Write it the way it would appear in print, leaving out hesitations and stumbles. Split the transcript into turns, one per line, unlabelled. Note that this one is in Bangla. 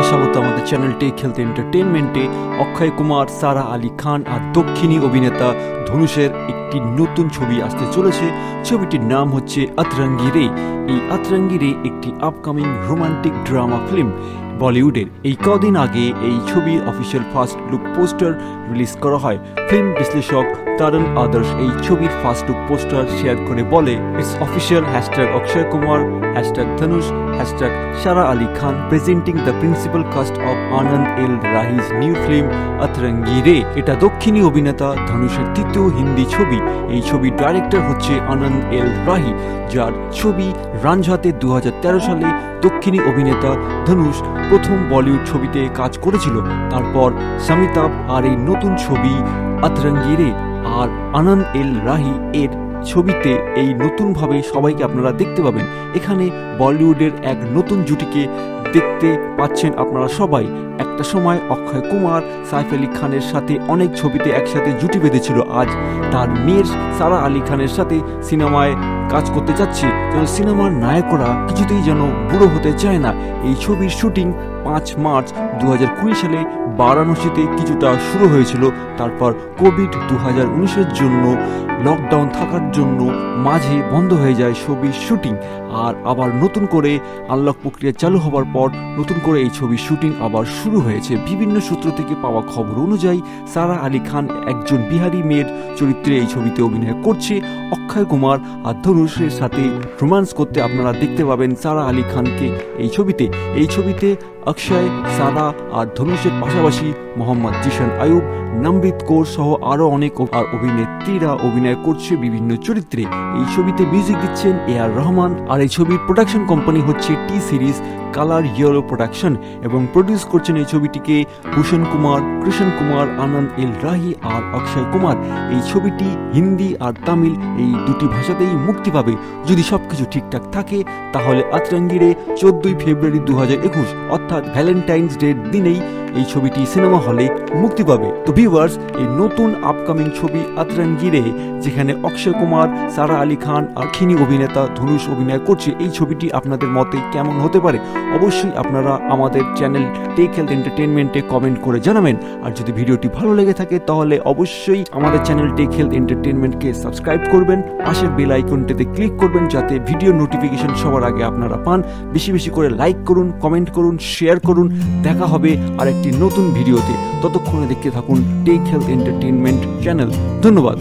স্বাগত আমাদের channel take health এন্টারটেইনমেন্টে। Akshay Kumar, সারা আলী খান আর দক্ষিণী অভিনেতা ধনুষের একটি নতুন ছবি আসতে চলেছে। ছবিটির নাম হচ্ছে অতরঙ্গী রে। এই অতরঙ্গী রে একটি আপকামিং রোমান্টিক ড্রামা ফিল্ম বলিউডের। এই কদিন আগে এই ছবির official first look poster release করা হয়। ফিল্ম বিশ্লেষক তরুণ আদর্শ এই ছবির ফার্স্ট লুক পোস্টার শেয়ার করে বলে, it's official #Akshay Kumar, #Dhanush, #Sara Ali Khan presenting the principal cast of Aanand L Rai's new film Atrangi Re. এটা দক্ষিণী অভিনেতা ধনুষের তৃতীয় হিন্দি ছবি। এই ছবির ডাইরেক্টর হচ্ছে আনন্দ এল রাহি, যার ছবি রাঞ্ঝাতে 2013 সালে দক্ষিণী অভিনেতা ধনুষ প্রথম বলিউড ছবিতে কাজ করেছিল। তারপর সমিতাভ আর এই নতুন ছবি অতরঙ্গী রে। আর আনন্দ এল রাহি এর ছবিতে এই নতুনভাবে সবাইকে আপনারা দেখতে পাবেন। এখানে বলিউডের এক নতুন জুটিকে দেখতে পাচ্ছেন আপনারা সবাই। একটা সময় অক্ষয় কুমার সাইফ আলী খানের সাথে অনেক ছবিতে একসাথে জুটি বেঁধেছিল। আজ তার মেয়ের সারা আলী খানের সাথে সিনেমায় কাজ করতে যাচ্ছে। যেন সিনেমার নায়করা কিছুতেই যেন বুড়ো হতে চায় না। এই ছবির শুটিং 5 মার্চ 2020 সালে বারাণসীতে কিছুটা শুরু হয়েছিল। তারপর কোভিড 2019-এর জন্য লকডাউন থাকার জন্য মাঝে বন্ধ হয়ে যায় ছবির শুটিং। আর আবার নতুন করে আনলক প্রক্রিয়া চালু হওয়ার পর নতুন করে এই ছবির শুটিং আবার শুরু হয়েছে। বিভিন্ন সূত্র থেকে পাওয়া খবর অনুযায়ী সারা আলী খান একজন বিহারি মেয়ের চরিত্রে এই ছবিতে অভিনয় করছে। অক্ষয় কুমার আর ধনুষের সাথে রোম্যান্স করতে আপনারা দেখতে পাবেন সারা আলী খানকে এই ছবিতে। এই ছবিতে অক্ষয়, সারা আর ধনুষের পাশাপাশি মোহাম্মদ জিশান আয়ুব, নমৃত কৌর সহ আরও অনেক অভিনেত্রীরা অভিনয় করছে বিভিন্ন চরিত্রে। এই ছবিতে মিউজিক দিচ্ছেন AR রহমান। আর এই ছবির প্রোডাকশন কোম্পানি হচ্ছে টি সিরিজ কালার ইয়েলো প্রোডাকশন এবং প্রডিউস করছেন এই ছবিটিকে ভূষণ কুমার, কৃষ্ণ কুমার, আনন্দ এল রাহি আর অক্ষয় কুমার। এই ছবিটি হিন্দি আর তামিল এই দুটি ভাষাতেই মুক্তি পাবে। যদি সবকিছু ঠিকঠাক থাকে তাহলে অতরঙ্গী রে 14 ফেব্রুয়ারি 2021 অর্থাৎ ভ্যালেন্টাইন্স ডের দিনেই এই ছবিটি সিনেমা হলে মুক্তি পাবে। তো ভিউয়ার্স, এই নতুন আপকামিং ছবি অতরঙ্গী রে, যেখানে অক্ষয় কুমার, সারা আলী খান আর দক্ষিণী অভিনেতা ধনুষ অভিনয় করছে, এই ছবিটি আপনাদের মতে কেমন হতে পারে অবশ্যই আপনারা আমাদের চ্যানেল টেক হেলথ এন্টারটেইনমেন্টে কমেন্ট করে জানাবেন। আর যদি ভিডিওটি ভালো লেগে থাকে তাহলে অবশ্যই আমাদের চ্যানেল টেক হেলথ এন্টারটেইনমেন্টকে সাবস্ক্রাইব করবেন, পাশের বেল আইকনটিতে ক্লিক করবেন যাতে ভিডিও নোটিফিকেশন সবার আগে আপনারা পান। বেশি বেশি করে লাইক করুন, কমেন্ট করুন, শেয়ার করুন। দেখা হবে আর একটি নতুন ভিডিওতে। ততক্ষণে দেখতে থাকুন টেক হেলথ এন্টারটেইনমেন্ট চ্যানেল। ধন্যবাদ।